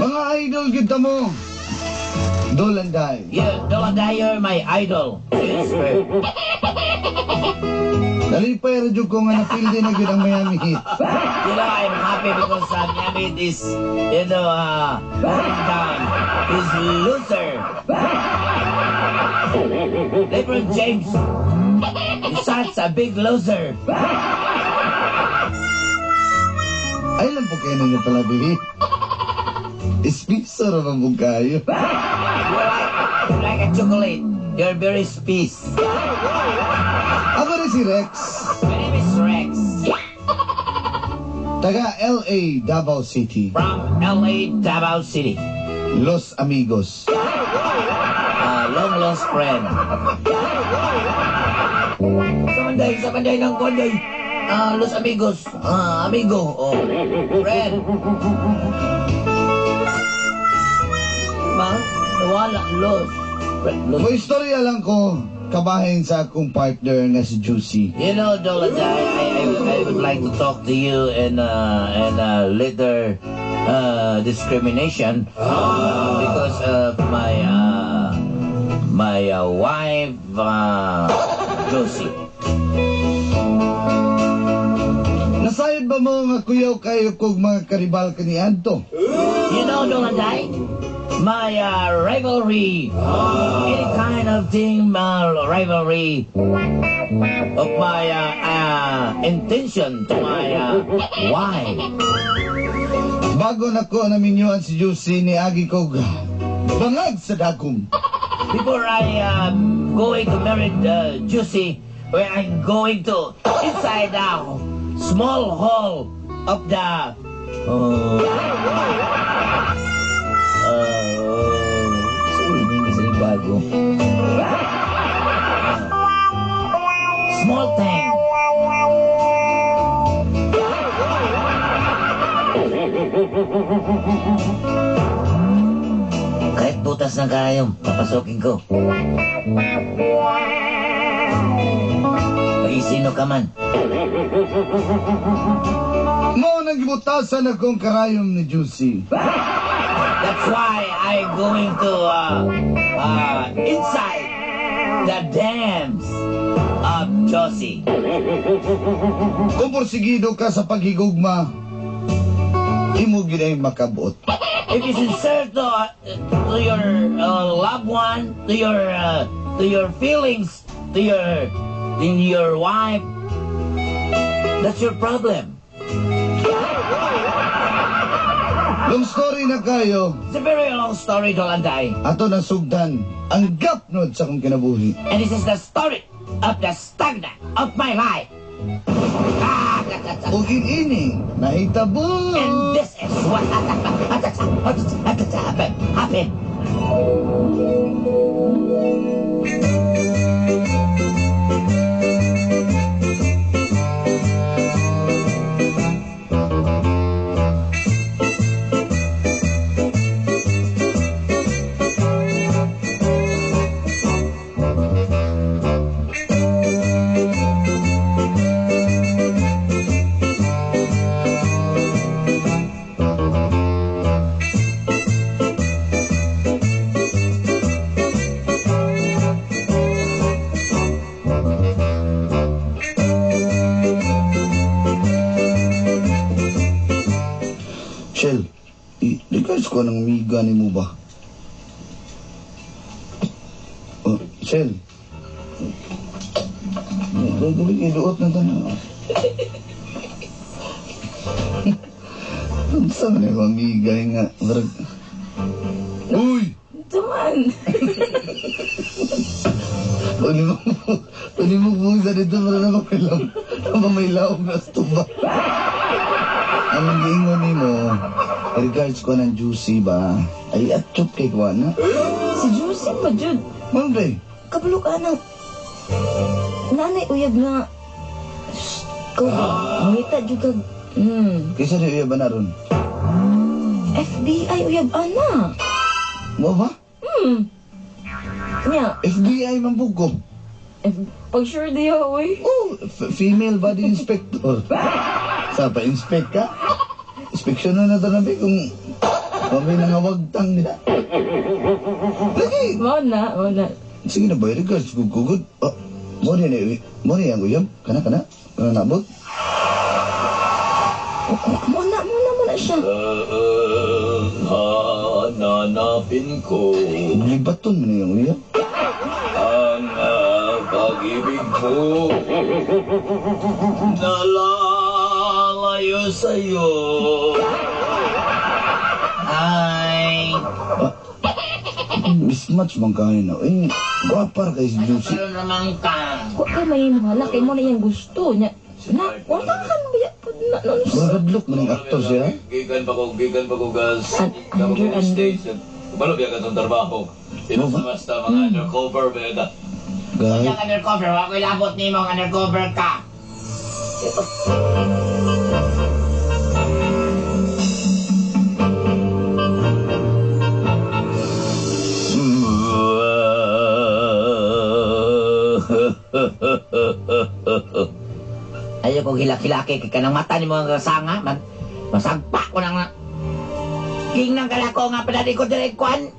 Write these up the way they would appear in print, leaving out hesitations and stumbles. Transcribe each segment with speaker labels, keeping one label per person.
Speaker 1: Mga idol kita mo. Dolanday.
Speaker 2: Yeah, Dolanday, you're my idol. Yes, sir.
Speaker 1: Nalipay radyo ko nga napildi na yun ang Miami Heat.
Speaker 2: You know, I'm happy because Miami is, going down. Is loser. LeBron James is such a big loser.
Speaker 1: Ay lang po kayo ninyo pala, Billy. Ispiso na mabog kayo.
Speaker 2: You're like a chocolate. You're very space.
Speaker 1: Ako rin si Rex.
Speaker 2: My name is Rex.
Speaker 1: Taga L.A. Davao City.
Speaker 2: From L.A. Davao City.
Speaker 1: Los Amigos.
Speaker 2: Long lost friend. Sa banday ng konday. Los Amigos. Amigo. Oh, friend. Wala, lost.
Speaker 1: May istorya lang ko, kabahin sa akong partner nga si Juicy.
Speaker 2: You know, Dolanday, I would like to talk to you in later discrimination because of my wife, Josie.
Speaker 1: Nasayod ba mo nga kuyaw kayo kog mga karibal kaniadto?
Speaker 2: You know, Dolanday, my rivalry, any kind of thing, rivalry of my intention to my wife.
Speaker 1: Bago na ko naminyuan si Juicy ni Agi kog bangag sa dagom.
Speaker 2: Before I going to marry Juicy, where I'm going to inside the small hall of the bago. Small thing. Kahit butas ng kayom, papasokin ko. Pag-isino ka man.
Speaker 1: Mo nang gibutasan akong karayom ni Juicy.
Speaker 2: That's why I'm going to inside the dams of Josie.
Speaker 1: Kung porsigido ka sa paghigugma, imo ginay makabot.
Speaker 2: If you sincere to your loved one, to your feelings, to your wife, that's your problem.
Speaker 1: Long story na kayo,
Speaker 2: It's a very long story, Dolanday.
Speaker 1: ato na sugdan ang gapnod sa akong kinabuhi.
Speaker 2: And this is the story of the stagnant of my life.
Speaker 1: Ug ini nahitabo.
Speaker 2: And this is what happened.
Speaker 1: Shell, regards ko ng miga ni mo ba? Oh, Shell. Dali, iluot na tayo. Saan na yung miga nga? Uy!
Speaker 3: Tuman!
Speaker 1: Pwede mo busa dito para na mamilaw na stuba. Ang giingon ni mo, regards ko ng Juicy ba? Ay, atchop kay ko na.
Speaker 3: Si Juicy pa, Jud.
Speaker 1: Mambre,
Speaker 3: Kabalo ka na. Nanay uyab nga. Shh, ko. Ngita juga.
Speaker 1: kaysa di uya ba na ron?
Speaker 3: FBI uyab ana.
Speaker 1: Mo ba?
Speaker 3: Nya,
Speaker 1: FBI man buko.
Speaker 3: pag sure diyo, uy.
Speaker 1: Oh, female body inspector. Sa pa-inspect ka? Inspeksyon na ito nabi kung kami nangawagtang nila. Lagi!
Speaker 3: Mao na.
Speaker 1: Sige na ba, regards, gugugod. Oh, mo niya ang uyab. Kana. Kana nabot.
Speaker 3: Muna siya.
Speaker 2: Hananapin ko
Speaker 1: Libaton mo niya ang uyab.
Speaker 2: ang pag-ibig mo. Nalalayo sa'yo. Ay,
Speaker 1: Mismatch bang kain na? Eh, guwapar kay si Juicy.
Speaker 2: ano naman ka?
Speaker 3: Wa ka may halak kay mo na yung gusto niya. Na, wala ka mo ya.
Speaker 1: Magadlok mo ng aktor siya.
Speaker 2: Gikan pa ko gas.
Speaker 3: Under.
Speaker 2: Station. Balo biya ka itong trabaho. Sino sa basta mga undercover ba yun?
Speaker 1: Gay.
Speaker 2: Kaya undercover, ako ilabot ni mo undercover ka. Ayaw kong hilaki-laki kay kanang mata ni mga kasanga. Masagpa ko nang king ng kalako nga pinali ko direct kwan.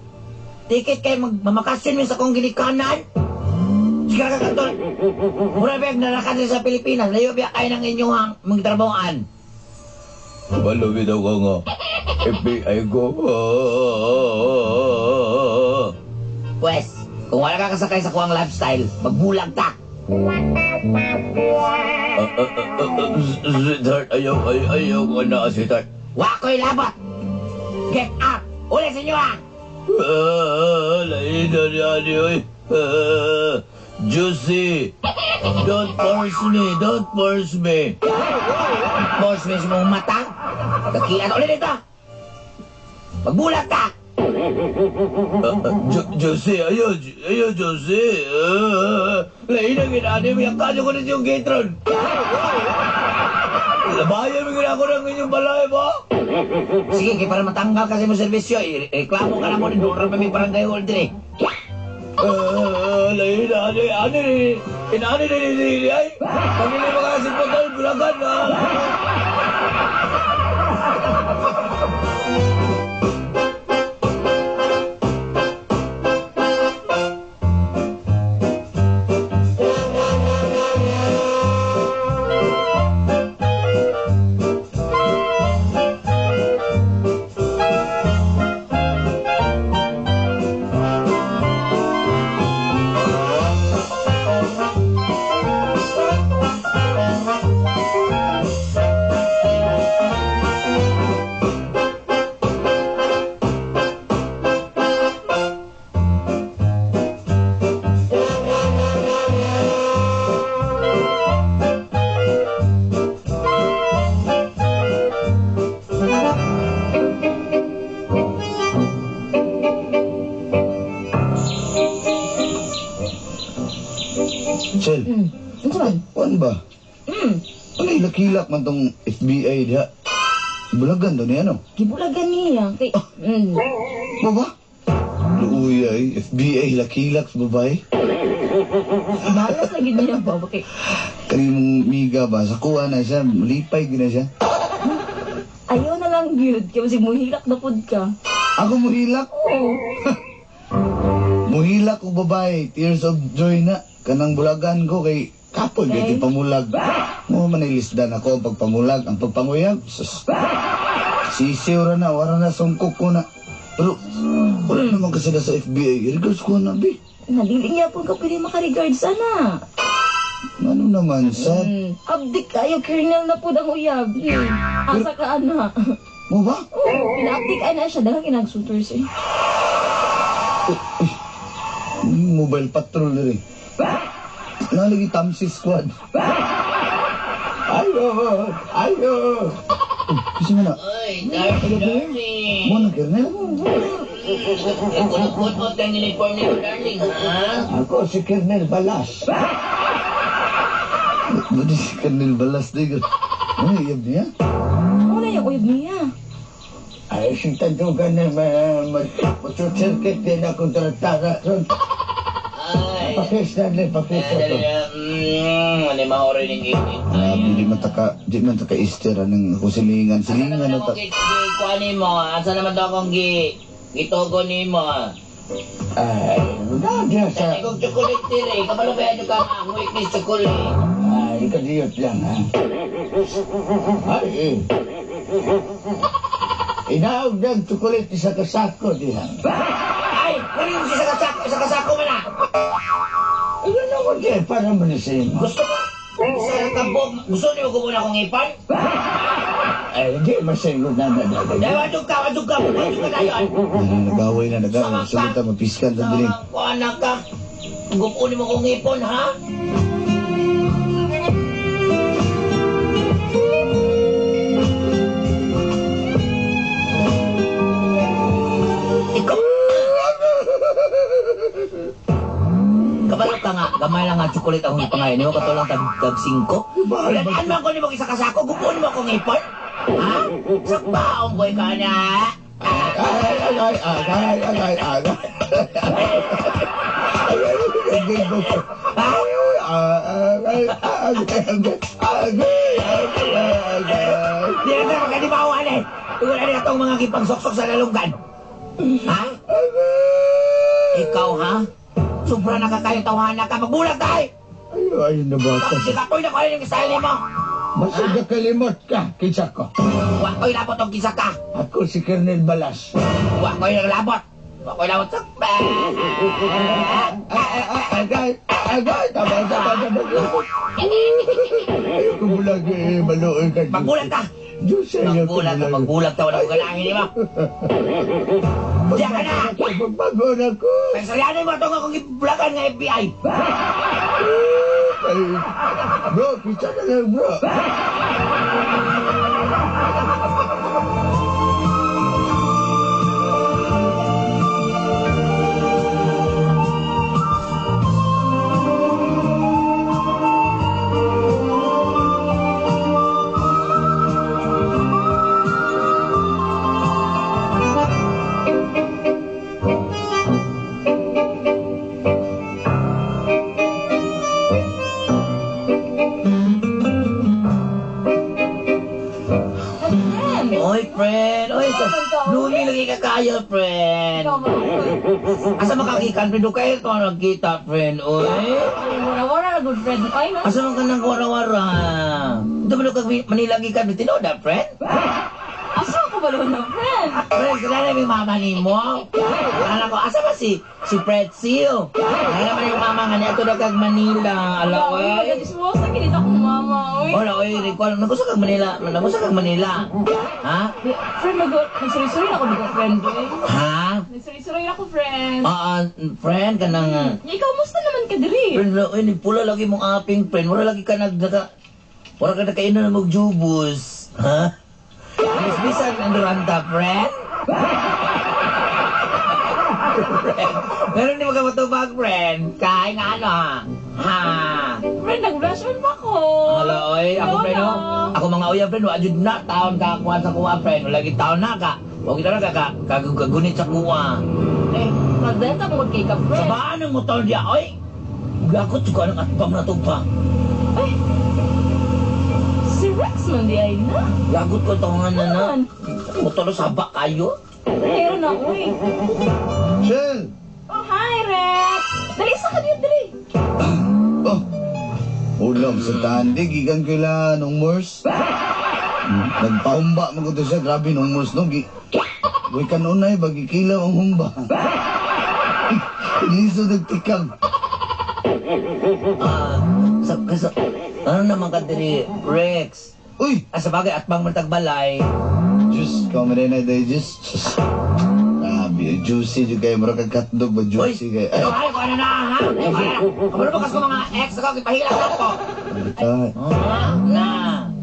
Speaker 2: Tikit kay mamakasyon mo sa kong ginikanan. Sige ka katol. Mura biyag narakan sa Pilipinas. Layo biyag kayo ng inyong mga trabahoan. Balawin ako nga. FBI ko. Pwes, kung wala ka kasakay sa kuwang lifestyle, magbulag ta. Sweetheart, ayaw ko na, sweetheart. Wako'y labot! Get up! Ulit sa inyo lain na yan yun. Juicy, don't force me. Force me sa mong mata? Kakilan ulit ito! Magbulag ka! Jose, ayaw, Jose. Lain na ginani mo yung kanyo ko na yung gatron. Labayan mo ginako ng inyong balay mo. Sige, kaya para matanggal kasi mo servisyo, reklamo ka na mo, nindura pa may barangay hall din lain na, inani na ay. Pagili mo kasi po tayo, bulagan na.
Speaker 1: Chel,
Speaker 3: Ano man?
Speaker 1: kuan ba? Ano ilakilak man tong FBI diha? Bulagan to niya, no?
Speaker 3: Gibulagan niya. Kay,
Speaker 1: Baba? Luuy ay, FBI lakilak sa babae.
Speaker 3: balas lagi niya ba? Kay,
Speaker 1: Kanimong miga ba? Sa kuha na siya, lipay gina siya.
Speaker 3: ayaw na lang yun. Kaya kasi muhilak na pod ka.
Speaker 1: Ako muhilak.
Speaker 3: Oo.
Speaker 1: Muhilak ko babae, tears of joy na. Kanang bulagan ko kay kapon okay. Pamulag. Mo manilisdan ako ang pagpamulag, ang pagpanguyab. Sus. Sisiw ra na, wala na sungkok ko na. Pero wala naman kasi na sa FBI. Regards ko na, bi.
Speaker 3: Naliling niya po ka pwede makaregard sana.
Speaker 1: Ano naman, sad?
Speaker 3: Abdik kayo, kernel na po ang uyab. Asa ka, ana.
Speaker 1: Mo ba?
Speaker 3: Oo, pina-abdik ay na siya. Dagang kinagsutor siya.
Speaker 1: Mobile patrol na rin. Nalagi Tamsi Squad. Ayo. Kasi nga na.
Speaker 2: Oy, darling.
Speaker 1: Mo na, kernel?
Speaker 2: Kunukot mo tayong uniform ni darling, ha?
Speaker 1: Ako si Kernel Balas. Budi si Kernel Balas, digger. Ano iyab niya?
Speaker 3: Ano na yung uyab niya?
Speaker 1: Ay, si Tantugan na mag-circuit din akong taratara.
Speaker 2: Ay.
Speaker 1: Pakis na rin, pakis na to.
Speaker 2: Ano ni mahori ning init.
Speaker 1: Di man taka Easter anong kusilingan. Silingan na ta.
Speaker 2: Kuha ni mo, asa naman daw akong gitogo ni mo.
Speaker 1: Ay, wala sa...
Speaker 2: Kung chocolate tiri, kabalo ba yun ka ang weakness chocolate?
Speaker 1: Ay, kadiyot lang, ha? Ay, Inaog ng tukulit sa kasako diha.
Speaker 2: Ay, kunin mo siya sa kasako man na.
Speaker 1: Ano naman kaya para manisin mo?
Speaker 2: Gusto mo? Sa kabog, gusto niyo ko muna akong ipan?
Speaker 1: Ay, hindi masayod na nadagay.
Speaker 2: Wadog ka tayo.
Speaker 1: Nagaway na. Sulit na mapiskan sa dilim.
Speaker 2: Kung anak ka, gupunin mo kong ipon, ha? Ikaw. Kabalo ka nga, gamay lang nga chocolate akong ipangayon. Hindi mo katulang tag 5. Ilan mo ako ni mo isa kasako, gupunin mo akong ipon? Ha? Sa baong boy ka na. Di na naman ka di mauhan eh. Tungkol na itong mga kipagsoksok sa lalunggan. Ha? Ikaw ha? Sobra nakakayong tawanan ka. Magbulag tayo!
Speaker 1: Ayun na ba?
Speaker 2: Tapos sikapoy na ko yung style mo.
Speaker 1: Masig kalimot ka, kisa ko.
Speaker 2: Huwag ko'y labot ang kisa ka.
Speaker 1: Ako si Colonel Balas.
Speaker 2: Huwag ko'y naglabot. Huwag ko'y labot sa...
Speaker 1: Agay, tama. Ayoko bulag maluoy ka.
Speaker 2: Magbulag ka!
Speaker 1: Diyos sa'yo.
Speaker 2: Magbulag ka. Wala ko ganangin mo. Diyan ka na!
Speaker 1: Magbago na ko.
Speaker 2: Pagsalyanin mo itong akong ibulagan ng FBI.
Speaker 1: Ay, bro, pizza na lang, bro.
Speaker 2: Oy, friend. Oy, lumi lagi ka kayo, friend. Asa makakikan, friend? Doon kayo ito nagkita, friend. Oy.
Speaker 3: Wala good friend. Ay, no?
Speaker 2: Asa man ka nang wara-wara? Ito ba kag manilagi ka, tinoda, friend?
Speaker 3: Asa ako ba naman ng friend?
Speaker 2: Friend, kilala mo yung mama ni mo? Kilala ko, asa ba si Pretzel? Kilala mo yung mama nga niya, ito na kag Manila. Ala, oy.
Speaker 3: Nag-dismosa, kinita kong mama.
Speaker 2: Wala, oy, recall. Nagusa kag Manila. Ha?
Speaker 3: Friend, nagsuri-suri na ako dito, friend.
Speaker 2: Ha?
Speaker 3: Nagsuri-suri na ako, friend.
Speaker 2: Friend, ka nang...
Speaker 3: Ikaw, musta naman ka diri?
Speaker 2: Friend, oy, pula lagi mong aping, friend. Wala lagi ka wala ka nakainan na magjubos. Ha? Bisbisan ang duranta, friend? Friend, meron di magkamatubag, friend. Kain nga ano, ha?
Speaker 3: Friend, nag-brush on pa ako.
Speaker 2: Hala, oy, ako, friend, no? Ako mga uyab, friend, wajud na, taon ka, kuha sa kuha, friend. Wala taon na ka. Huwag kita na kagunit sa kuha.
Speaker 3: Magdenta mo kay ka,
Speaker 2: Sa
Speaker 3: friend.
Speaker 2: baan ang motor diya, oy? Gakot ko ng atpang na tugpa.
Speaker 3: Ay, si Rex man di ay na.
Speaker 2: Gagot ko tongan na. Motor sa bak kayo.
Speaker 3: Pero na, uy.
Speaker 1: Shell!
Speaker 3: Oh, hi, Rex. Dali, sa ka dito, dali.
Speaker 1: Oh, ulam sa tandi, gigan ko lang nung Mors. Nagpahumba mo ko to siya, grabe nung Mors no. Uy, kanunay, bagikilaw ang humba. Iniso nagtikang.
Speaker 2: Ano naman ka diri, Rex?
Speaker 1: Uy!
Speaker 2: Sa bagay, atbang matagbalay.
Speaker 1: Diyos, kamera na dahi, Diyos. Grabe, juicy yung kayo. Mura kang katdog ba, juicy kayo.
Speaker 2: Ay, ko ano na, ha? Ano ba kasi mga ex ako, kipahilang ako.
Speaker 1: Ay,
Speaker 2: Na.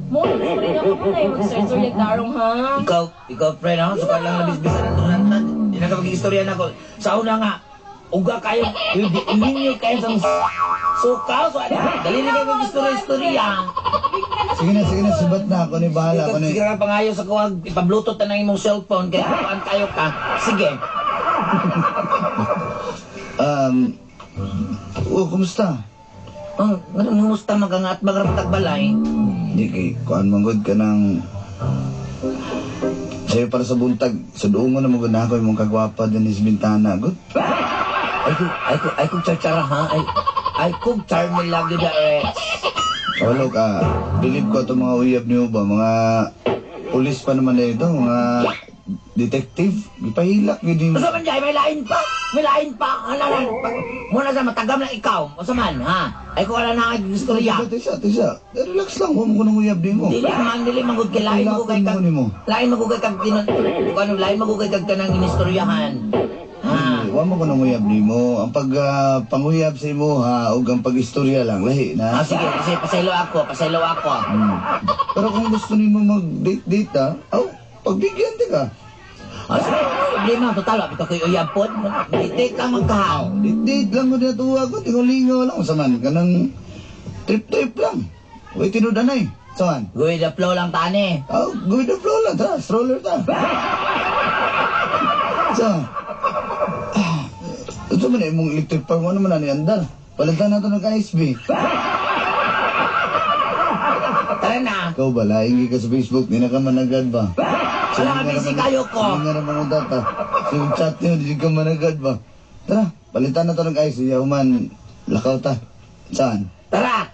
Speaker 3: Mo, sorry na ako na mag-sensor yung tarong, ha?
Speaker 2: Ikaw, friend, ha? Sukal lang nabisbisan ng tunantan. Hindi na kapag istorya na ako. Sa una nga, uga kayo, ilinyo kayo sa sukaw. So, dali na kayo mag-istorya.
Speaker 1: sige na, subat na ako ni bahala ako ni.
Speaker 2: Sige ka pangayo sa kuwag, ipablutot na ng imong cellphone, kaya kuhaan kayo ka. Sige.
Speaker 1: Kumusta?
Speaker 2: Ang musta magangat magarapatag balay.
Speaker 1: Hindi kay, kuhan manggod ka ng... Sa'yo para sa buntag, sa doon mo na magod na ako yung mong kagwapa din sa bintana. Good.
Speaker 2: Ay kung charchara ha? Ay kung charming lagi da
Speaker 1: Walo ka, believe ko itong mga uyab niyo ba? Mga pulis pa naman na ito, mga detective. Ipahilak yun din.
Speaker 2: Masa man dyan, may lain pa. Muna sa matagam na ikaw. Masa man, ha? Ay kung wala na ang istorya.
Speaker 1: Tisa. Relax lang, huwag mo ko ng uyab din mo.
Speaker 2: Dili magud kay lain magugay kag lain magugay kag tinon ano lain magugay kag kanang inistoryahan. Ha.
Speaker 1: Huwag mo ko ng uyab din mo. Ang panguyab sa imo ha, o ang pag-istorya lang, lahi na.
Speaker 2: Sige, kasi pasaylo ako.
Speaker 1: Pero kung gusto ni mo mag-date ha, pagbigyan di ka.
Speaker 2: Sige, problema total abi ka koy uyab pod. Dite ka magkahaw.
Speaker 1: Date lang mo dito ako, tingulingaw lang. Saman, kanang trip lang. Uy, tinudanay. Saman?
Speaker 2: Go with the flow lang tani.
Speaker 1: Go with the flow lang, ta. Stroller ta. Ito man eh, mong electric farm mo naman na ni Andal. Palitan natin ng ka-SB.
Speaker 2: Tara na.
Speaker 1: Ikaw ba, laing ka sa Facebook, di na ka managad ba?
Speaker 2: Wala ka busy kayo ko.
Speaker 1: Hindi nga naman ang data. So yung chat niyo, di ka managad ba? Tara, palitan na to ng ice. Iya, man, lakaw ta. Saan?
Speaker 2: Tara.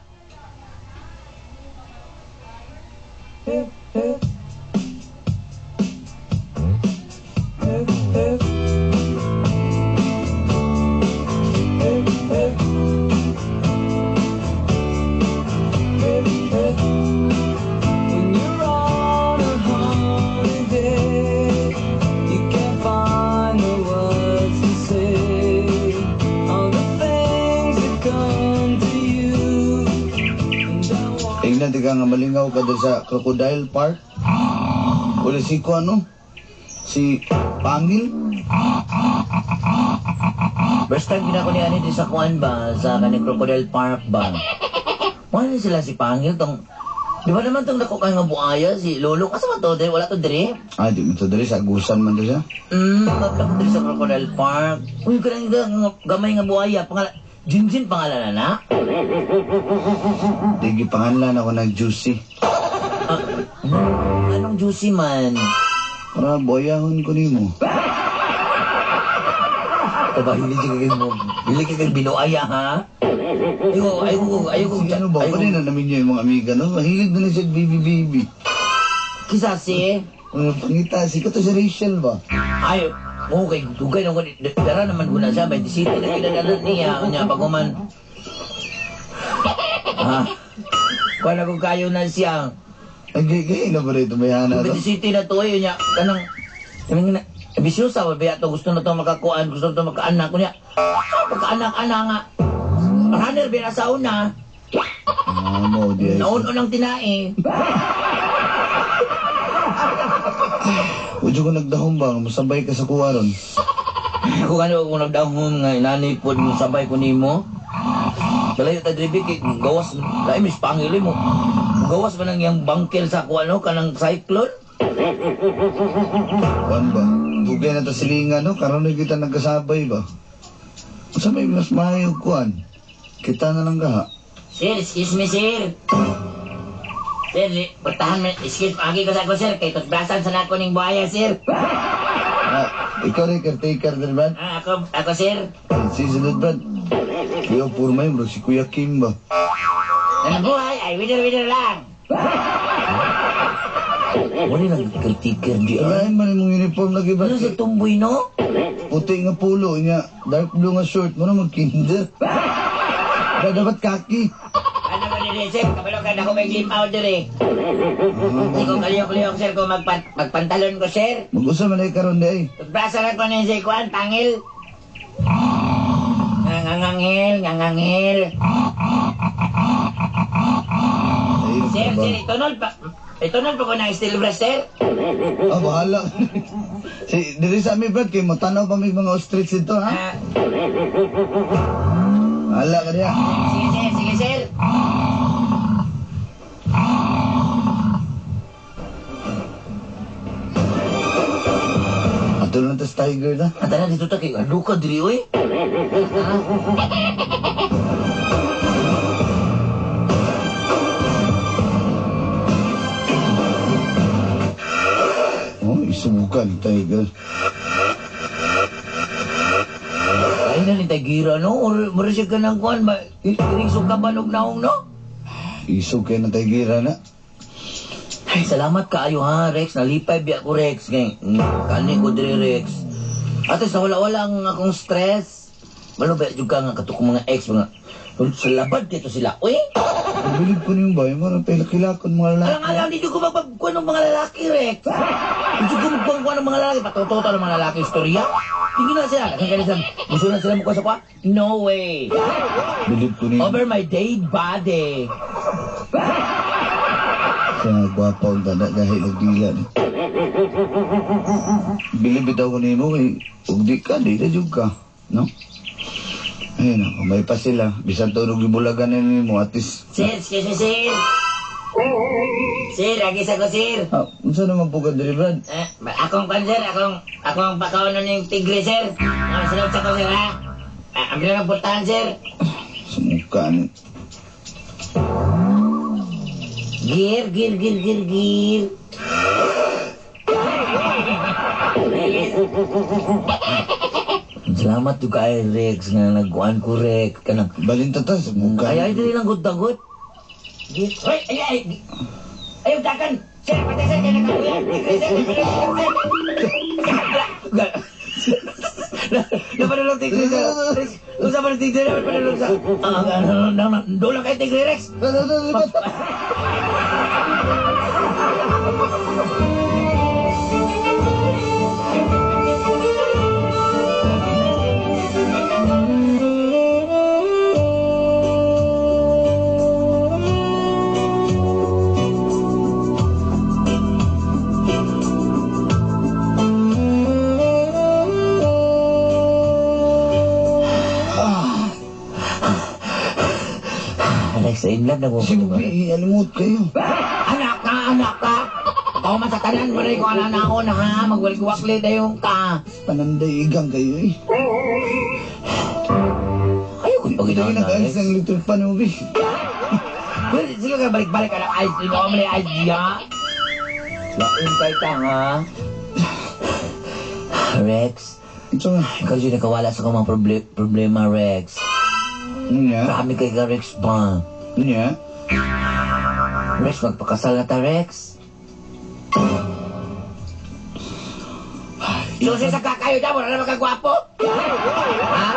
Speaker 4: When you're on a holiday, you can't find the words to say. All the things that come to you. And I want
Speaker 1: Tingnan, tika nga malingaw ka doon sa Crocodile Park. Uli si ko ano? Si Pangil?
Speaker 2: First time ginako ni ani di sa kuan ba sa kaning Crocodile Park ba. Wala sila si Pangil tong di ba naman tong dako kay nga buaya si Lolo asa man to diri wala to diri.
Speaker 1: Di mo to dali, sa agusan man to siya.
Speaker 2: Magkako diri sa Crocodile Park. Uy kanang gamay nga buaya Jinjin pangalan na.
Speaker 1: Digi pangalan ako ng Juicy.
Speaker 2: Anong juicy man?
Speaker 1: Para boyahon ko ni mo.
Speaker 2: Aba, hindi ka kay binuaya, ha? Ayoko.
Speaker 1: Si ano ba? Pwede na namin niya yung mga amiga, no? Mahilig na siya baby.
Speaker 2: Kisa si...
Speaker 1: Pangita, si to si Rachel ba?
Speaker 2: Ay, okay, dugay nung dara naman ko na siya, 27 na kinadalan niya, kanya pag kuman. Kung ako kayo na siya,
Speaker 1: Ay, gay na ba rito, bayana to?
Speaker 2: 27 na to, yun niya, kanang, sabi nga, bisyosa, wala to, gusto na to makakuan, gusto na to makaanak ko niya. Pagkaanak-anak nga, runner, binasa una,
Speaker 1: Mo, di ay.
Speaker 2: naun-unang tinae.
Speaker 1: Udyo ko nagdahong ba? Masabay ka sa kuwa ron.
Speaker 2: Kung ano kung nagdahon nga inani po mo sabay ko nimo. Dalayo ta dribi kay gawas lain mis pangili mo. Gawas man ang yang bangkel sa kuno kanang cyclone.
Speaker 1: Kuan ba? Dugay na to silingan, no? Karon na kita nagkasabay ba? Sa may mas mahayog kuan. Kita na lang ka, ha?
Speaker 2: Sir, excuse me sir. Sir, pertahan mo, excuse agi ko sa ko sir kay tutbasan sa nako ning buhaya sir.
Speaker 1: Ikaw rin, caretaker din, Brad?
Speaker 2: Ako sir.
Speaker 1: Si Sunod, Brad. Kuya Purmay, bro. Si Kuya Kim ba?
Speaker 2: Ano buhay? Ay, winner lang. Wala nang caretaker di ay.
Speaker 1: Kalahin man yung uniform lagi, Brad.
Speaker 2: Ano sa tumboy no?
Speaker 1: Puti nga pulo niya. Dark blue nga short. Mo na mag-kinder. Brad, dapat kaki.
Speaker 2: Ano ba nila sir? Kabalo ka na ako may game out dire. Hindi ko kaliyok-liyok sir kung magpantalon ko sir.
Speaker 1: Mag-usa man ay karon di ay.
Speaker 2: Tugbasa na ko ni si Kwan, tangil. Ngangangil. Sir, itunol pa ko ng steel brush sir.
Speaker 1: Bahala. Dili sa amin, Brad. Kaya matanaw pa may mga ostrich dito, ha? Bahala ka niya.
Speaker 2: Sige sir.
Speaker 1: Ato lang tas tiger na.
Speaker 2: Ata na dito ta kay luka diri oy.
Speaker 1: Kan, Tiger.
Speaker 2: Ay na ni Tagira, no? Mura siya ka ng kuhan ba? Irisog ka ba naong, no?
Speaker 1: Isog kayo na Tiger, na.
Speaker 2: Ay, salamat kaayo ha, Rex. Nalipay biya ko, Rex. Kani ko diri, Rex. Ate, sa wala-wala ang akong stress. Malo ba juga nga katukong mga ex, mga... Sa labad dito sila. Uy!
Speaker 1: Bilib ko niyo ba? Yung mga pilakilakon mga lalaki.
Speaker 2: Alam, hindi ko magpagkuhan ng mga lalaki, Rex. Hindi ko magpagkuhan ng mga lalaki. Patututo ng mga lalaki istorya. Hindi na sila. Kasi gusto na sila mukha sa kwa? No way.
Speaker 1: Bilib ko niyo.
Speaker 2: Over my dead body.
Speaker 1: Kaya gwapo ang dada dahil nagdila. Bilib itaw ko niyo mo kay ugdi ka, di na juga. No? Ayun ako, may pa sila. Bisan tunog ibulagan na niyo mo, atis.
Speaker 2: Sir, excuse me, sir. Sir, agis ako, sir.
Speaker 1: Ah, saan naman po ka dali, Brad?
Speaker 2: Akong kan, sir. Akong pakawanan ng tigre, sir. Sinod sa ko, sir, ha? Ang bilang ng pultahan, sir.
Speaker 1: Sumukha niyo.
Speaker 2: Gir. Salamat juga kay Rex nga nagkuhan ko, Rex. Kanang,
Speaker 1: Balintata, sumukha.
Speaker 2: ay, dili lang gud-dagot. Hoy, ayaw dakan. Sir, patay sir, kaya nakakuya. Napanulog tigre, sir. Kung sa mga tigre, napanulog sa... Doon lang kayo tigre, Rex. Rex, in love na mo.
Speaker 1: Siyempre, alimot kayo.
Speaker 2: Anak ka! Ikaw man sa tanan mo rin kung anak na ako na ha. Magwalik-wakli na yung ka.
Speaker 1: Pananday igang kayo eh.
Speaker 2: Ayaw ko
Speaker 1: Hindi
Speaker 2: yung
Speaker 1: nag-alis ng little panubi.
Speaker 2: Well, sige ka balik-balik ka ng ice cream. Ako may ice niya. Lain kay ka ha. Rex,
Speaker 1: Ito nga.
Speaker 2: ikaw yung nakawala sa mga problema, Rex.
Speaker 1: Niya?
Speaker 2: Marami kay ka, Rex pa.
Speaker 1: Niya?
Speaker 2: Rex, magpakasal na ta, Rex. Susi sa kakayo na, wala na magkagwapo. Ha?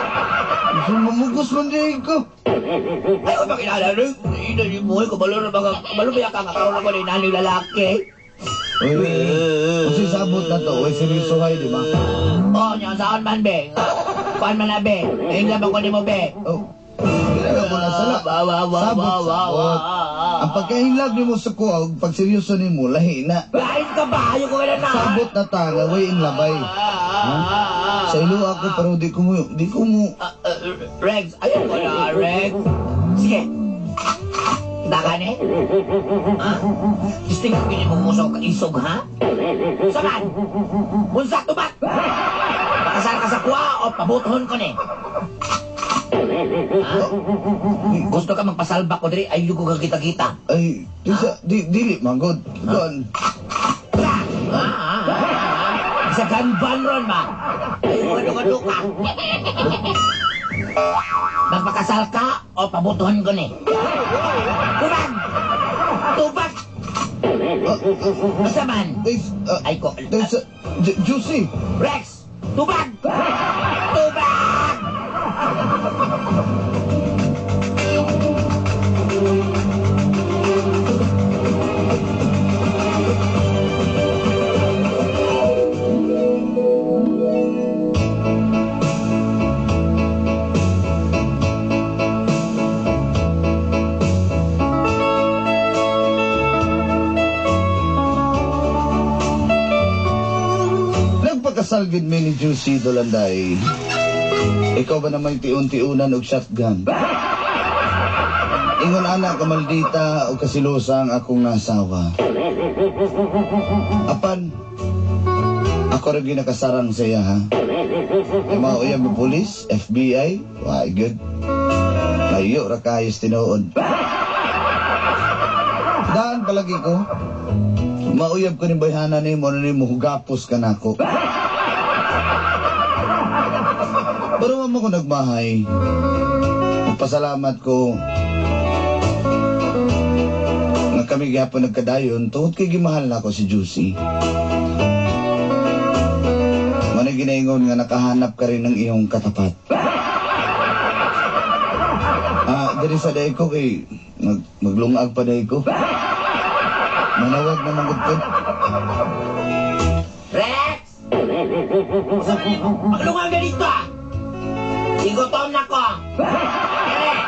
Speaker 1: Mamugos man din ko.
Speaker 2: Ay, o makilala rin. Hindi mo, kabalo na mga, kabalo ba ka kakaroon ako ng nanay lalaki?
Speaker 1: Kasi sabot na to, ay seryoso kayo, di ba?
Speaker 2: Oo, niya, saan man, be? Kuan man na, be? Ngayon lang ako ni mo, be?
Speaker 1: Oh, kailangan mo na sala. Sabot. Ang pagkahinlab ni mo sa kuwag, pag seryoso ni mo, lahi na.
Speaker 2: Lain ka ba? Ayaw ko ka na.
Speaker 1: Sabot na tanga, way in labay. Sa ilo ako, pero di ko mo.
Speaker 2: Rex, ayaw ko na, Rex. Sige. Dakan eh? Ha? Isting ko ganyan mong musaw ka isog, ha? Saman! Bunsa tubat! Pakasal ka sa kuwa o pabutohon ko ni. Ha? Gusto ka magpasalba ko diri, ayaw ko kang kita-kita.
Speaker 1: Ay, dili, manggod. Doon.
Speaker 2: Sa ganban ron ba? Ayaw ka ka. Magpakasal ka o pabutuhan ko ni? Tubag! Tubag! Basta man? Ay ko...
Speaker 1: Juicy!
Speaker 2: Rex! Tubag! Tubag!
Speaker 1: Nagpakasalgid mi ni Juicy Dolanday. Ikaw ba naman tiun-tiunan og shotgun? Ingon anak ka maldita o kasilusang akong nasawa. Apan, ako rin ginakasarang sa iya, ha? Yung mga uyang ng polis, FBI, why good. Layo ra kayos tinuod. Daan palagi ko. Mauyab ko ni bayhana ni mo ni mo hugapos ka nako. Pero mo ko nagmahay. Magpasalamat ko nga kami gihapon nagkadayon tungod kay gimahal na ako si Juicy. Manay ginaingon nga nakahanap ka rin ng iyong katapat. Dali sa day ko kay maglungag pa day ko. Manawag na mangudtod.
Speaker 2: Rex! Sabi mo, maglungag na dito ah! Igutom na ko! Rex!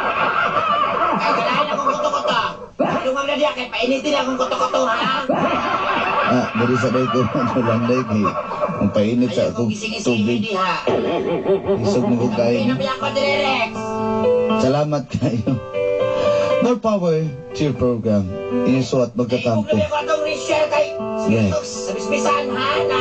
Speaker 2: Ay, kalahin akong kuto-kuto! Maglungag na diya, kaya painitin akong kuto-kuto, ha?
Speaker 1: Dali sa day ko, nalanday kay ang painit sa
Speaker 2: Ayaw kong
Speaker 1: akong
Speaker 2: gising-isingin
Speaker 1: tubig.
Speaker 2: di, ha?
Speaker 1: Isog mo ko kain.
Speaker 2: Pinabiyak ko din, Rex!
Speaker 1: Salamat kayo. More power to your program. Inisuat
Speaker 2: Ay, kung
Speaker 1: magkatampo.
Speaker 2: gabi ko itong Rachel kay... Sige,
Speaker 1: Rex.
Speaker 2: sa bisbisan, ha? Na...